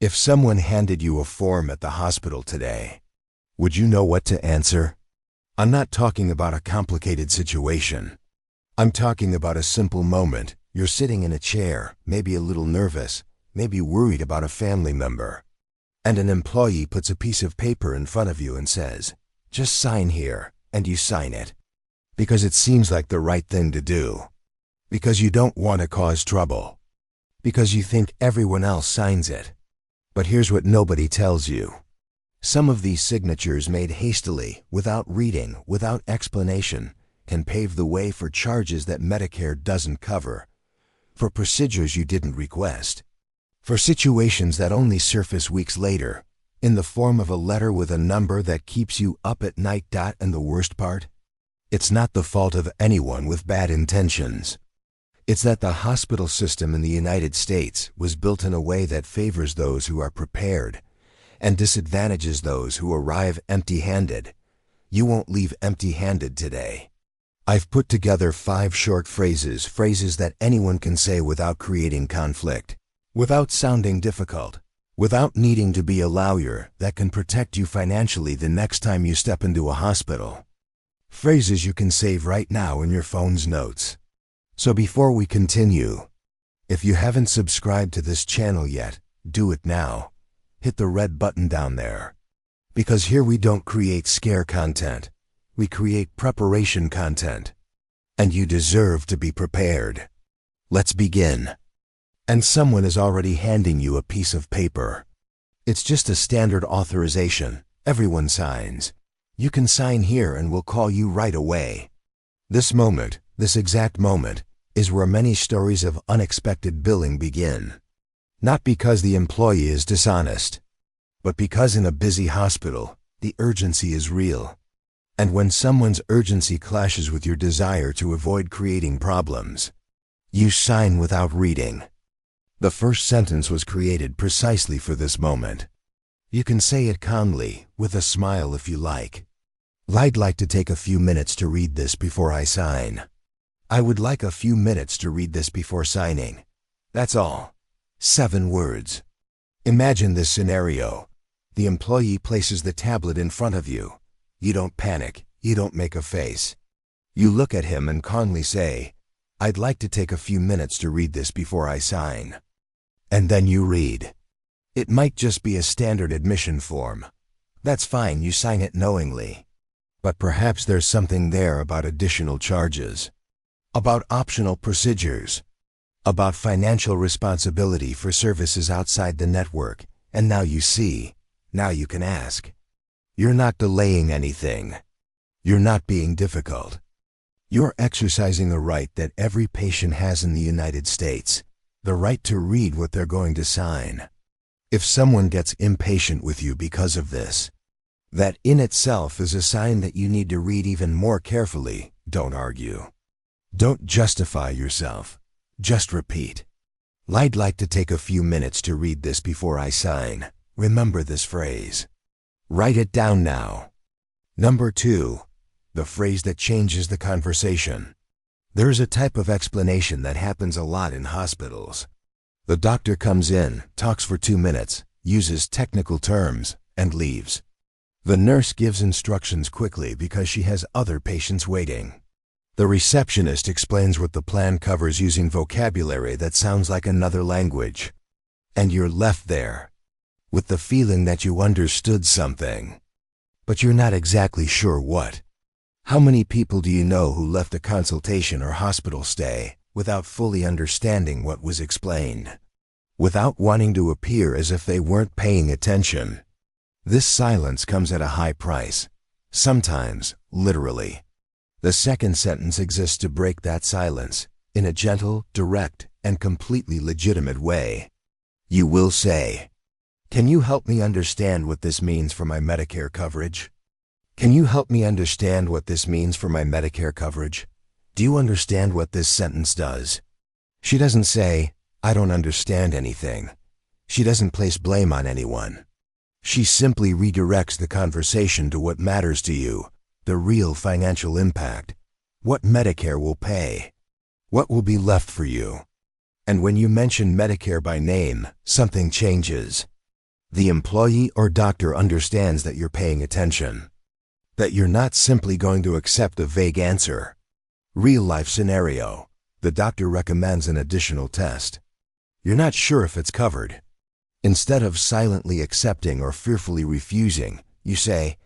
If someone handed you a form at the hospital today, would you know what to answer? I'm not talking about a complicated situation. I'm talking about a simple moment. You're sitting in a chair, maybe a little nervous, maybe worried about a family member. And an employee puts a piece of paper in front of you and says, "Just sign here," and you sign it. Because it seems like the right thing to do. Because you don't want to cause trouble. Because you think everyone else signs it. But here's what nobody tells you. Some of these signatures made hastily, without reading, without explanation, can pave the way for charges that Medicare doesn't cover, for procedures you didn't request, for situations that only surface weeks later, in the form of a letter with a number that keeps you up at night. And the worst part? It's not the fault of anyone with bad intentions. It's that the hospital system in the United States was built in a way that favors those who are prepared and disadvantages those who arrive empty-handed. You won't leave empty-handed today. I've put together 5 short phrases that anyone can say without creating conflict, without sounding difficult, without needing to be a lawyer, that can protect you financially the next time you step into a hospital. Phrases you can save right now in your phone's notes. So before we continue, if you haven't subscribed to this channel yet, do it now. Hit the red button down there. Because here we don't create scare content. We create preparation content. And you deserve to be prepared. Let's begin. And someone is already handing you a piece of paper. It's just a standard authorization. Everyone signs. You can sign here and we'll call you right away. This moment, this exact moment, is where many stories of unexpected billing begin. Not because the employee is dishonest, but because in a busy hospital, the urgency is real. And when someone's urgency clashes with your desire to avoid creating problems, you sign without reading. The first sentence was created precisely for this moment. You can say it calmly, with a smile if you like. I'd like to take a few minutes to read this before I sign. I would like a few minutes to read this before signing. That's all. 7 words. Imagine this scenario. The employee places the tablet in front of you. You don't panic. You don't make a face. You look at him and calmly say, "I'd like to take a few minutes to read this before I sign." And then you read. It might just be a standard admission form. That's fine, you sign it knowingly. But perhaps there's something there about additional charges, about optional procedures, about financial responsibility for services outside the network, and now you see, now you can ask. You're not delaying anything. You're not being difficult. You're exercising a right that every patient has in the United States, the right to read what they're going to sign. If someone gets impatient with you because of this, that in itself is a sign that you need to read even more carefully. Don't argue. Don't justify yourself. Just repeat. I'd like to take a few minutes to read this before I sign. Remember this phrase. Write it down now. Number 2, the phrase that changes the conversation. There's a type of explanation that happens a lot in hospitals. The doctor comes in, talks for 2 minutes, uses technical terms, and leaves. The nurse gives instructions quickly because she has other patients waiting. The receptionist explains what the plan covers using vocabulary that sounds like another language. And you're left there, with the feeling that you understood something, but you're not exactly sure what. How many people do you know who left a consultation or hospital stay without fully understanding what was explained, without wanting to appear as if they weren't paying attention? This silence comes at a high price, sometimes literally. The second sentence exists to break that silence in a gentle, direct, and completely legitimate way. You will say, "Can you help me understand what this means for my Medicare coverage? Can you help me understand what this means for my Medicare coverage? Do you understand what this sentence does?" She doesn't say, "I don't understand anything." She doesn't place blame on anyone. She simply redirects the conversation to what matters to you, the real financial impact, what Medicare will pay, what will be left for you. And when you mention Medicare by name, something changes. The employee or doctor understands that you're paying attention, that you're not simply going to accept a vague answer. Real-life scenario. The doctor recommends an additional test. You're not sure if it's covered. Instead of silently accepting or fearfully refusing, you say,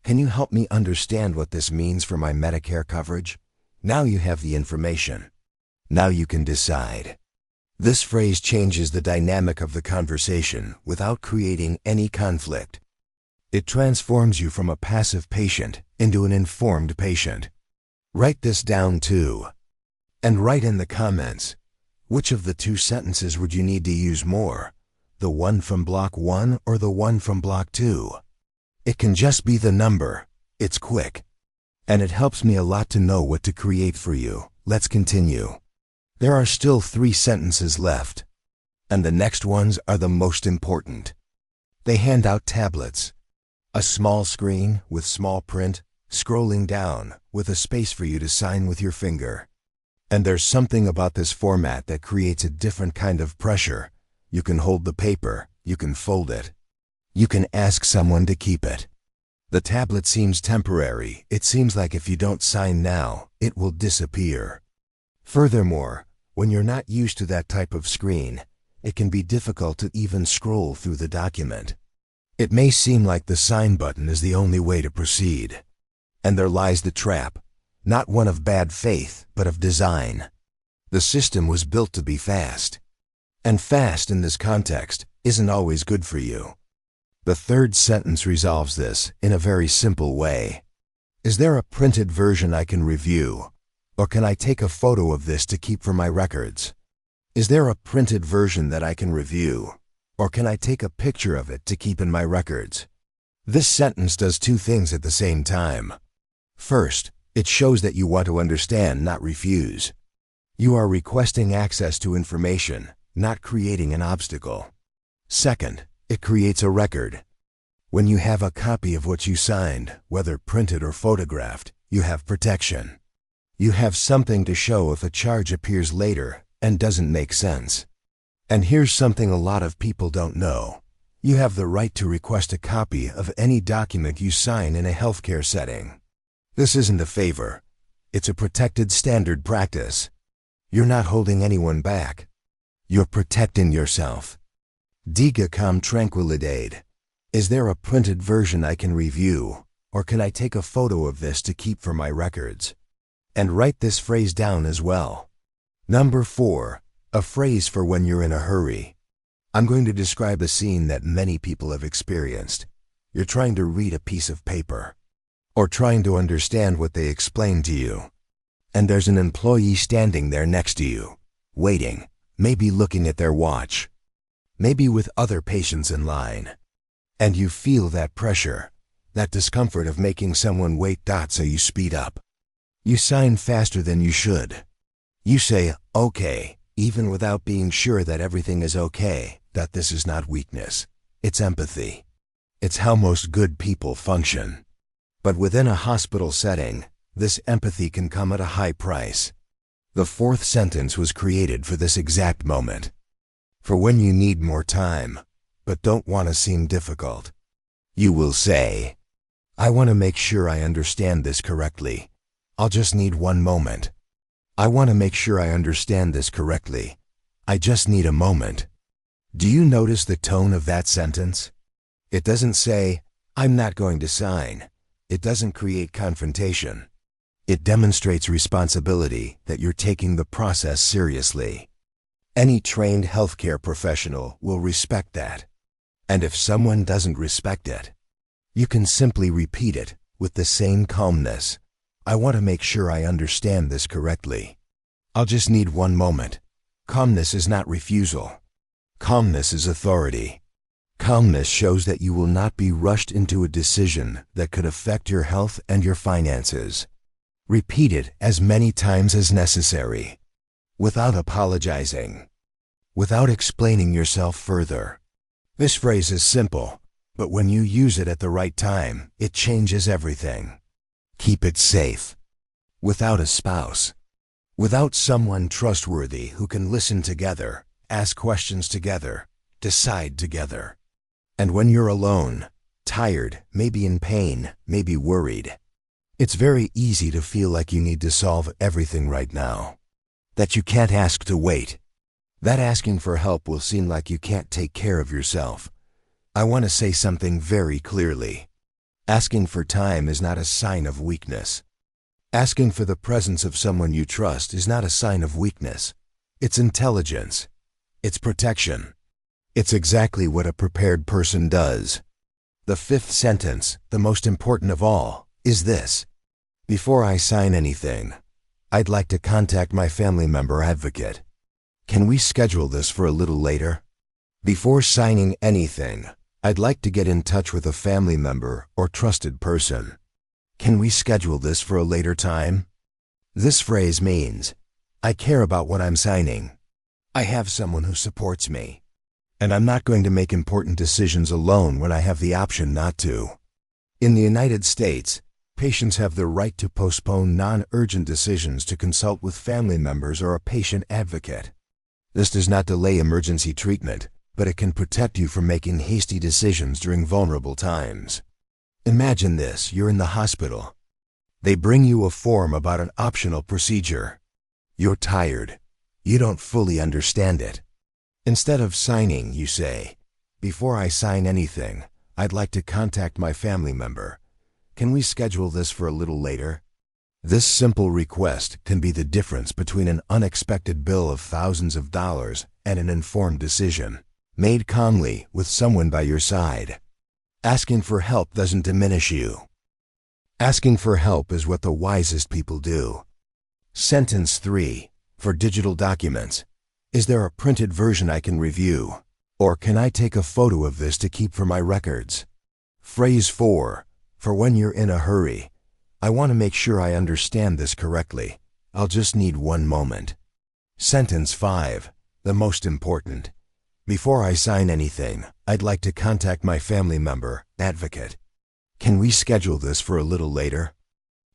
"Can you help me understand what this means for my Medicare coverage?" Now you have the information. Now you can decide. This phrase changes the dynamic of the conversation without creating any conflict. It transforms you from a passive patient into an informed patient. Write this down too. And write in the comments, which of the two sentences would you need to use more? The one from block 1 or the one from block 2? It can just be the number. It's quick. And it helps me a lot to know what to create for you. Let's continue. There are still 3 sentences left. And the next ones are the most important. They hand out tablets. A small screen with small print, scrolling down with a space for you to sign with your finger. And there's something about this format that creates a different kind of pressure. You can hold the paper, you can fold it. You can ask someone to keep it. The tablet seems temporary. It seems like if you don't sign now, it will disappear. Furthermore, when you're not used to that type of screen, it can be difficult to even scroll through the document. It may seem like the sign button is the only way to proceed. And there lies the trap. Not one of bad faith, but of design. The system was built to be fast. And fast in this context isn't always good for you. The third sentence resolves this in a very simple way. Is there a printed version I can review? Or can I take a photo of this to keep for my records? Is there a printed version that I can review? Or can I take a picture of it to keep in my records? This sentence does 2 things at the same time. First, it shows that you want to understand, not refuse. You are requesting access to information, not creating an obstacle. Second, it creates a record. When you have a copy of what you signed, whether printed or photographed, you have protection. You have something to show if a charge appears later and doesn't make sense. And here's something a lot of people don't know. You have the right to request a copy of any document you sign in a healthcare setting. This isn't a favor. It's a protected standard practice. You're not holding anyone back. You're protecting yourself. Diga com tranquilidade. Is there a printed version I can review? Or can I take a photo of this to keep for my records? And write this phrase down as well. Number 4, a phrase for when you're in a hurry. I'm going to describe a scene that many people have experienced. You're trying to read a piece of paper, or trying to understand what they explain to you. And there's an employee standing there next to you, waiting, maybe looking at their watch, maybe with other patients in line. And you feel that pressure, that discomfort of making someone wait. So you speed up. You sign faster than you should. You say, "Okay," even without being sure that everything is okay, that this is not weakness. It's empathy. It's how most good people function. But within a hospital setting, this empathy can come at a high price. The 4th sentence was created for this exact moment. For when you need more time, but don't want to seem difficult. You will say, "I want to make sure I understand this correctly. I'll just need 1 moment. I want to make sure I understand this correctly. I just need a moment." Do you notice the tone of that sentence? It doesn't say, "I'm not going to sign." It doesn't create confrontation. It demonstrates responsibility, that you're taking the process seriously. Any trained healthcare professional will respect that. And if someone doesn't respect it, you can simply repeat it with the same calmness. "I want to make sure I understand this correctly. I'll just need 1 moment." Calmness is not refusal. Calmness is authority. Calmness shows that you will not be rushed into a decision that could affect your health and your finances. Repeat it as many times as necessary, without apologizing, without explaining yourself further. This phrase is simple, but when you use it at the right time, it changes everything. Keep it safe. Without a spouse, without someone trustworthy who can listen together, ask questions together, decide together. And when you're alone, tired, maybe in pain, maybe worried, it's very easy to feel like you need to solve everything right now, that you can't ask to wait, that asking for help will seem like you can't take care of yourself. I want to say something very clearly. Asking for time is not a sign of weakness. Asking for the presence of someone you trust is not a sign of weakness. It's intelligence. It's protection. It's exactly what a prepared person does. The fifth sentence, the most important of all, is this. Before I sign anything, I'd like to contact my family member advocate. Can we schedule this for a little later? Before signing anything, I'd like to get in touch with a family member or trusted person. Can we schedule this for a later time? This phrase means, I care about what I'm signing. I have someone who supports me. And I'm not going to make important decisions alone when I have the option not to. In the United States, patients have the right to postpone non-urgent decisions to consult with family members or a patient advocate. This does not delay emergency treatment, but it can protect you from making hasty decisions during vulnerable times. Imagine this, you're in the hospital. They bring you a form about an optional procedure. You're tired. You don't fully understand it. Instead of signing, you say, before I sign anything, I'd like to contact my family member. Can we schedule this for a little later? This simple request can be the difference between an unexpected bill of thousands of dollars and an informed decision, made calmly with someone by your side. Asking for help doesn't diminish you. Asking for help is what the wisest people do. Sentence 3, for digital documents. Is there a printed version I can review? Or can I take a photo of this to keep for my records? Phrase 4, for when you're in a hurry. I want to make sure I understand this correctly. I'll just need one moment. Sentence 5, the most important. Before I sign anything, I'd like to contact my family member, advocate. Can we schedule this for a little later?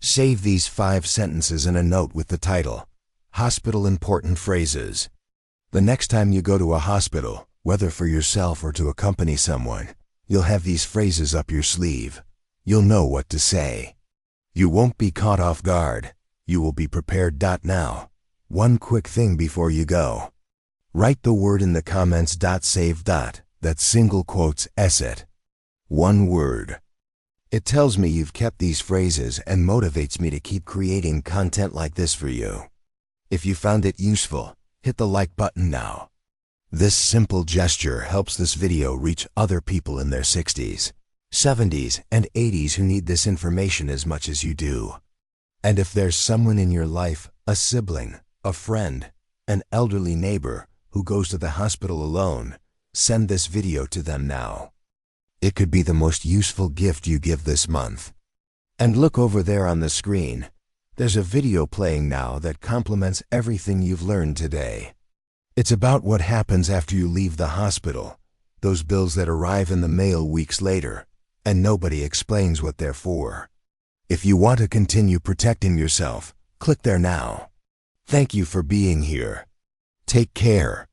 Save these 5 sentences in a note with the title, Hospital Important Phrases. The next time you go to a hospital, whether for yourself or to accompany someone, you'll have these phrases up your sleeve. You'll know what to say. You won't be caught off guard. You will be prepared. Now, one quick thing before you go. Write the word in the comments. Save. That single quotes it. One word. It tells me you've kept these phrases and motivates me to keep creating content like this for you. If you found it useful, hit the like button now. This simple gesture helps this video reach other people in their 60s, 70s, and 80s who need this information as much as you do. And if there's someone in your life, a sibling, a friend, an elderly neighbor who goes to the hospital alone, send this video to them now. It could be the most useful gift you give this month. And look over there on the screen. There's a video playing now that complements everything you've learned today. It's about what happens after you leave the hospital, those bills that arrive in the mail weeks later, and nobody explains what they're for. If you want to continue protecting yourself, click there now. Thank you for being here. Take care.